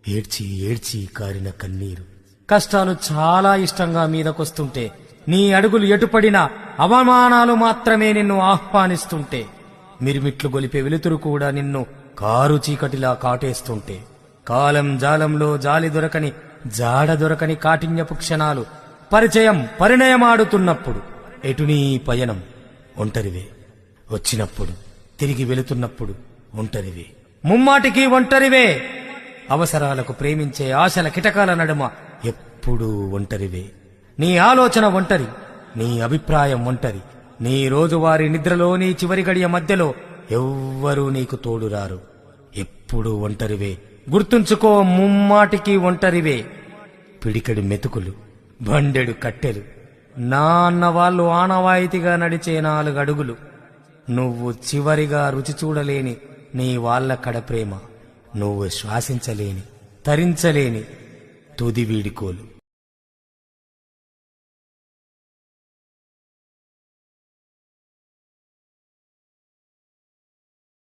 ఏడ్చి ఏడ్చి కారిన కన్నీరు. కష్టాలు చాలా ఇష్టంగా మీదకొస్తుంటే, నీ అడుగులు ఎటుపడినా అవమానాలు మాత్రమే నిన్ను ఆహ్వానిస్తుంటే, మిరుమిట్లు గొలిపే వెలుతురు కూడా నిన్ను కారు చీకటిలా కాటేస్తుంటే, కాలం జాలంలో జాలి దొరకని జాడ దొరకని కాఠిన్యపు క్షణాలు పరిణయమాడుతున్నప్పుడు, ఎటు నీ పయనం ఒంటరివే. వచ్చినప్పుడు తిరిగి వెళుతున్నప్పుడు ఒంటరివే, ముమ్మాటికి ఒంటరివే. అవసరాలకు ప్రేమించే ఆశల కిటకాల నడుమ ఎప్పుడూ ఒంటరివే. నీ ఆలోచన ఒంటరి, నీ అభిప్రాయం ఒంటరి. నీ రోజువారీ నిద్రలో నీ చివరి గడియ మధ్యలో ఎవ్వరూ నీకు తోడురారు. ఎప్పుడూ ఒంటరివే. గుర్తుంచుకో, ముమ్మాటికి ఒంటరివే. పిడికెడు మెతుకులు, బండెడు కట్టెలు, నా అన్న వాళ్ళు ఆనవాయితీగా నడిచే 4 అడుగులు, నువ్వు చివరిగా రుచి చూడలేని నీ వాళ్ళ కడ ప్రేమ, నువ్వు శ్వాసించలేని తరించలేని తుది వీడికోలు.